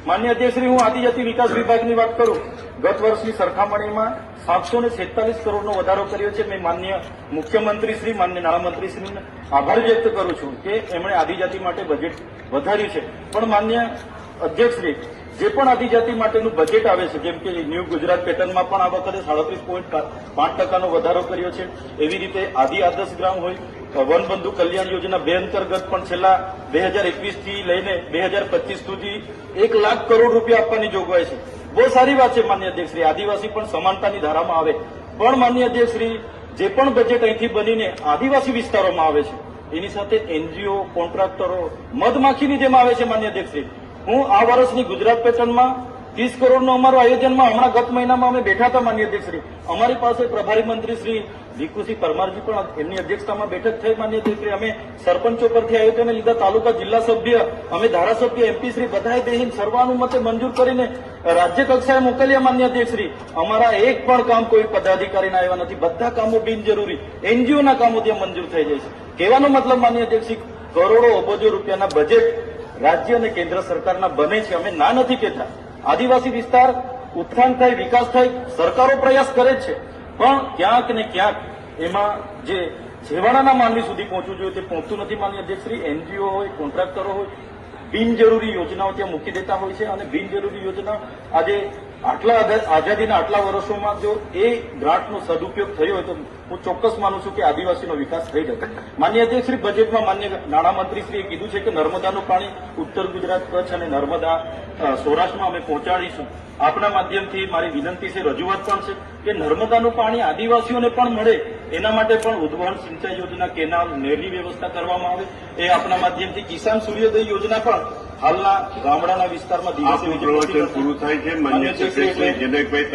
માન્ય અધ્યક્ષશ્રી, હું આદિજાતિ વિકાસ વિભાગની વાત કરું, ગત વર્ષની સરખામણીમાં 746 કરોડનો વધારો કર્યો છે. મેં માન્ય મુખ્યમંત્રીશ્રી, માન્ય નાણામંત્રીશ્રીને આભાર વ્યક્ત કરું છું કે એમણે આદિજાતિ માટે બજેટ વધાર્યું છે. પણ માન્ય અધ્યક્ષશ્રી, જે પણ આદિજાતિ માટેનું બજેટ આવે છે, જેમ કે ન્યૂ ગુજરાત પેટર્નમાં પણ આ વખતે 37.5% વધારો કર્યો છે. એવી રીતે આદિ આદર્શ ગ્રામ હોય, વનબંધુ કલ્યાણ યોજના 2 અંતર્ગત પણ છેલ્લા 2021 થી લઈને 2025 સુધી 1 લાખ કરોડ રૂપિયા આપવાની જોગવાઈ છે. બહુ સારી વાત છે માન્ય અધ્યક્ષશ્રી, આદિવાસી પણ સમાનતાની ધારામાં આવે. પણ માન્ય અધ્યક્ષશ્રી, જે પણ બજેટ અહીંથી બનીને આદિવાસી વિસ્તારોમાં આવે છે, એની સાથે એનજીઓ, કોન્ટ્રાક્ટરો મધમાખીની જેમ આવે છે. માન્ય અધ્યક્ષશ્રી, હું આ વર્ષની ગુજરાત પેટર્નમાં 30 કરોડનું અમારું આયોજનમાં હમણાં ગત મહિનામાં અમે બેઠા હતા. માન્ય અધ્યક્ષશ્રી, અમારી પાસે પ્રભારી મંત્રી શ્રી ભીખુસિંહ પરમારજી પણ એમની અધ્યક્ષતામાં બેઠક થઈ. માન્ય અધ્યક્ષશ્રી, અમે સરપંચો પરથી આયોજન લીધા, તાલુકા જિલ્લા સભ્ય, અમે ધારાસભ્ય, એમપી શ્રી બધાએ બેહીને સર્વાનુમતે મંજૂર કરીને રાજ્ય કક્ષાએ મોકલ્યા. માન્ય અધ્યક્ષશ્રી, અમારા એક પણ કામ કોઈ પદાધિકારીના આવ્યા નથી, બધા કામો બિનજરૂરી એનજીઓના કામો ત્યાં મંજૂર થઈ જાય છે. કહેવાનો મતલબ માન્ય અધ્યક્ષશ્રી, કરોડો અબજો રૂપિયાના બજેટ રાજ્ય અને કેન્દ્ર સરકારના બને છે. અમે ના નથી કહેતા, આદિવાસી વિસ્તાર ઉત્થાન થાય, વિકાસ થાય, સરકારો પ્રયાસ કરે જ છે. પણ ક્યાંક ને ક્યાંક એમાં જે છેવાડાના માનવી સુધી પહોંચવું જોઈએ તે પહોંચતું નથી. માન્ય અધ્યક્ષશ્રી, એનજીઓ હોય, કોન્ટ્રાક્ટરો હોય, બિનજરૂરી યોજનાઓ ત્યાં મૂકી દેતા હોય છે. અને બિનજરૂરી યોજના આજે આઝાદીના આટલા વર્ષોમાં જો એ ગ્રાન્ટનો સદુપયોગ થયો હોય તો હું ચોક્કસ માનું છું કે આદિવાસીનો વિકાસ થઈ જશે. માન્ય અધ્યક્ષશ્રી, બજેટમાં માન્ય નાણામંત્રીશ્રીએ કીધું છે કે નર્મદાનું પાણી ઉત્તર ગુજરાત, કચ્છ અને નર્મદા સૌરાષ્ટ્રમાં અમે પહોંચાડીશું. આપના માધ્યમથી મારી વિનંતી છે, રજૂઆત પણ છે કે નર્મદાનું પાણી આદિવાસીઓને પણ મળે એના માટે પણ ઉદ્વહન સિંચાઈ યોજના, કેનાલ, નહેરની વ્યવસ્થા કરવામાં આવે. એ આપના માધ્યમથી કિસાન સૂર્યોદય યોજના પણ હાલના ગામડાના વિસ્તારમાં દિવસે પૂરું થાય છે. માન્ય અધ્યક્ષ જનકભાઈ